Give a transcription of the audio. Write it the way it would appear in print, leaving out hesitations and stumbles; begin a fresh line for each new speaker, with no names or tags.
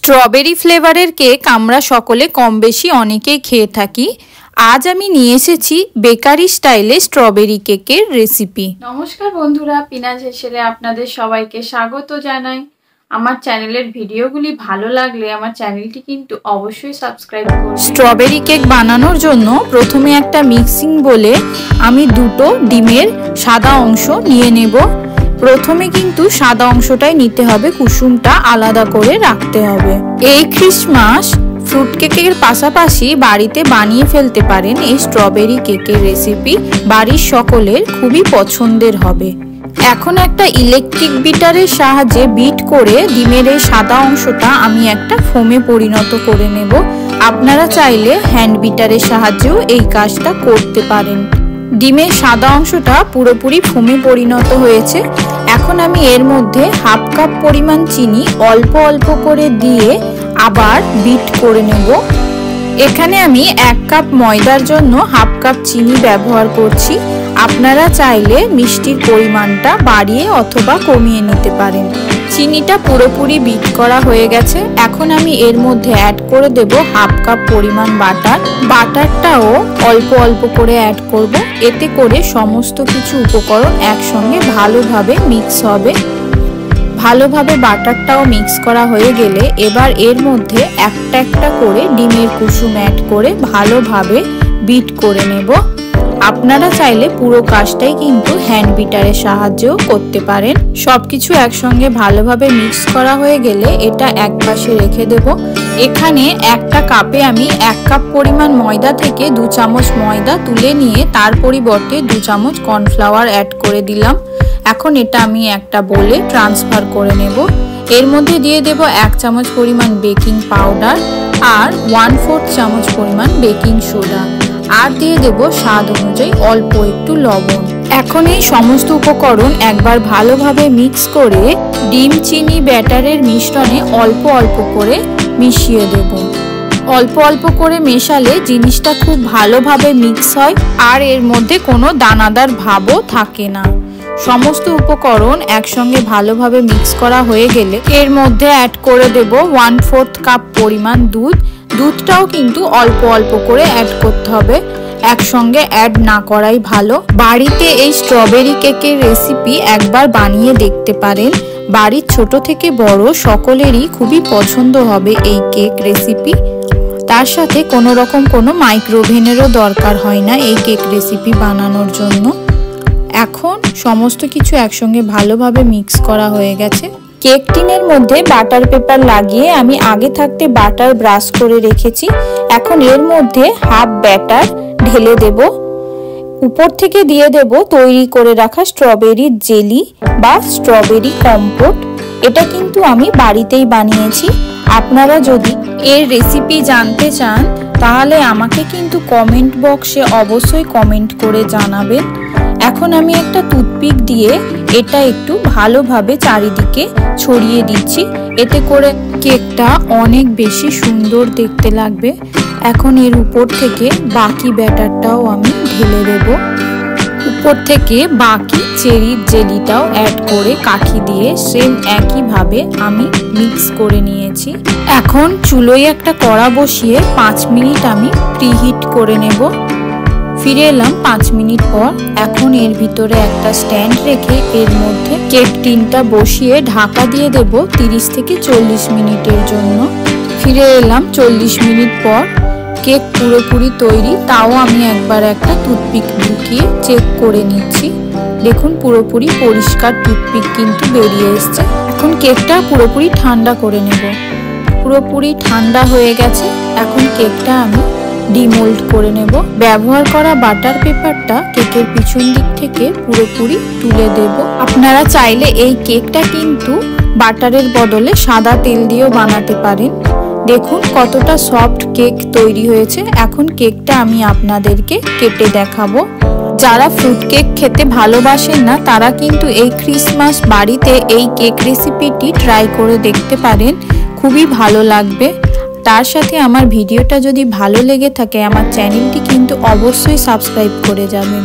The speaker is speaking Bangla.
স্ট্রবেরি ফ্লেভারের কেক আমরা সকলে কম বেশি অনেকেই খেয়ে থাকি। আজ আমি নিয়ে এসেছি বেকারি স্টাইলে স্ট্রবেরি কেকের রেসিপি।
নমস্কার বন্ধুরা, পিনাজ হেসেলে আপনাদের সবাইকে স্বাগত জানাই। আমার চ্যানেলের ভিডিওগুলি ভালো লাগলে আমার চ্যানেলটি কিন্তু অবশ্যই সাবস্ক্রাইব করুন।
স্ট্রবেরি কেক বানানোর জন্য প্রথমে একটা মিক্সিং বলে আমি দুটো ডিমের সাদা অংশ নিয়ে নেব। প্রথমে কিন্তু সাদা অংশটাই নিতে হবে, কুসুমটা আলাদা করে রাখতে হবে। এই ক্রিসমাস ফ্রুট কেকের পাশাপাশি বাড়িতে বানিয়ে ফেলতে পারেন এই স্ট্রবেরি কেকের রেসিপি, বাড়ির সকলের খুবই পছন্দের হবে। এখন একটা ইলেকট্রিক বিটারের সাহায্যে বিট করে ডিমের এই সাদা অংশটা আমি একটা ফোমে পরিণত করে নেব। আপনারা চাইলে হ্যান্ড বিটারের সাহায্যেও এই কাজটা করতে পারেন। ডিমের সাদা অংশটা পুরোপুরি ফোমে পরিণত হয়েছে। এখন আমি এর মধ্যে হাফ কাপ পরিমাণ চিনি অল্প অল্প করে দিয়ে আবার বিট করে নেব। এখানে আমি 1 কাপ ময়দার জন্য হাফ কাপ চিনি ব্যবহার করছি। আপনারা চাইলে মিষ্টির পরিমাণটা বাড়িয়ে অথবা কমিয়ে নিতে পারেন। চিনিটা পুরোপুরি বিট করা হয়ে গেছে। এখন আমি এর মধ্যে অ্যাড করে দেব হাফ কাপ পরিমাণ বাটার। বাটারটাও অল্প অল্প করে অ্যাড করব, এতে করে সমস্ত কিছু উপকরণ একসঙ্গে ভালোভাবে মিক্স হবে। ভালোভাবে বাটারটাও মিক্স করা হয়ে গেলে এবার এর মধ্যে একটা একটা করে ডিমের কুসুম অ্যাড করে ভালোভাবে বিট করে নেব। আপনারা চাইলে পুরো কাজটাই কিন্তু হ্যান্ড বিটারের সাহায্যেও করতে পারেন। সবকিছু একসঙ্গে ভালোভাবে মিক্স করা হয়ে গেলে এটা এক পাশে রেখে দেব। এখানে একটা কাপে আমি 1 কাপ পরিমাণ ময়দা থেকে 2 চামচ ময়দা তুলে নিয়ে তার পরিবর্তে 2 চামচ কর্নফ্লাওয়ার অ্যাড করে দিলাম। এখন এটা আমি একটা বোলে ট্রান্সফার করে নেব। এর মধ্যে দিয়ে দেব 1 চামচ পরিমাণ বেকিং পাউডার আর 1/4 চামচ পরিমাণ বেকিং সোডা, আর দিয়ে দেব স্বাদ অনুযায়ী অল্প একটু লবণ। এখন এই সমস্ত উপকরণ একবার ভালোভাবে মিক্স করে ডিম চিনি ব্যাটারের মিশ্রণে অল্প অল্প করে মিশিয়ে দেব। অল্প অল্প করে মেশালে জিনিসটা খুব ভালোভাবে মিক্স হয় আর এর মধ্যে কোনো দানাদার ভাবও থাকে না। সমস্ত উপকরণ একসঙ্গে ভালোভাবে মিক্স করা হয়ে গেলে এর মধ্যে অ্যাড করে দেব 1/4 কাপ পরিমাণ দুধ। দুধটাও কিন্তু অল্প অল্প করে অ্যাড করতে হবে, একসঙ্গে অ্যাড না করাই ভালো। বাড়িতে এই স্ট্রবেরি কেকের রেসিপি একবার বানিয়ে দেখতে পারেন। বাড়ির ছোট থেকে বড় সকলেরই খুবই পছন্দ হবে এই কেক রেসিপি। তার সাথে কোনো রকম কোনো মাইক্রোওভেনেরও দরকার হয় না এই কেক রেসিপি বানানোর জন্য। এখন সমস্ত কিছু একসঙ্গে ভালোভাবে মিক্স করা হয়ে গেছে। কেক টিনের মধ্যে বাটার পেপার লাগিয়ে আমি আগে থাকতে বাটার ব্রাশ করে রেখেছি। এখন এর মধ্যে হাফ ব্যাটার ঢেলে দেব। উপর থেকে দিয়ে দেব তৈরি করে রাখা স্ট্রবেরি জেলি বা স্ট্রবেরি কম্পোট। এটা কিন্তু আমি বাড়িতেই বানিয়েছি। আপনারা যদি এর রেসিপি জানতে চান তাহলে আমাকে কিন্তু কমেন্ট বক্সে অবশ্যই কমেন্ট করে জানাবেন। এখন আমি একটা টুথপিক দিয়ে এটা একটু ভালোভাবে চারিদিকে ছড়িয়ে দিচ্ছি, এতে করে কেকটা অনেক বেশি সুন্দর দেখতে লাগবে। এখন এর উপর থেকে বাকি ব্যাটারটাও আমি ঢেলে দেব। উপর থেকে বাকি চেরির জেলিটাও অ্যাড করে কাঠি দিয়ে সেম একইভাবে আমি মিক্স করে নিয়েছি। এখন চুলোয় একটা কড়া বসিয়ে 5 মিনিট আমি প্রিহিট করে নেব। ফিরে এলাম 5 মিনিট পর। এখন এর ভিতরে একটা স্ট্যান্ড রেখে এর মধ্যে কেক টিনটা বসিয়ে ঢাকা দিয়ে দেব 30 থেকে 40 মিনিটের জন্য। ফিরে এলাম 40 মিনিট পর। কেক পুরোপুরি তৈরি, তাও আমি একবার একটা টুথপিক ঢুকিয়ে চেক করে নিচ্ছি। দেখুন পুরোপুরি পরিষ্কার টুথপিক কিন্তু বেরিয়ে এসছে। এখন কেকটা পুরোপুরি ঠান্ডা করে নেব। পুরোপুরি ঠান্ডা হয়ে গেছে। এখন কেকটা আমি ডিমোল্ড করে নেব। ব্যবহার করা বাটার পেপারটা কেকের পিছন দিক থেকে পুরোপুরি তুলে দেব। আপনারা চাইলে এই কেকটা কিন্তু বাটারের বদলে সাদা তেল দিয়েও বানাতে পারেন। দেখুন কতটা সফট কেক তৈরি হয়েছে। এখন কেকটা আমি আপনাদেরকে কেটে দেখাবো। যারা ফ্রুট কেক খেতে ভালোবাসেন না তারা কিন্তু এই ক্রিসমাস বাড়িতে এই কেক রেসিপিটি ট্রাই করে দেখতে পারেন, খুবই ভালো লাগবে। তার সাথে আমার ভিডিওটা যদি ভালো লেগে থাকে আমার চ্যানেলটি কিন্তু অবশ্যই সাবস্ক্রাইব করে যাবেন।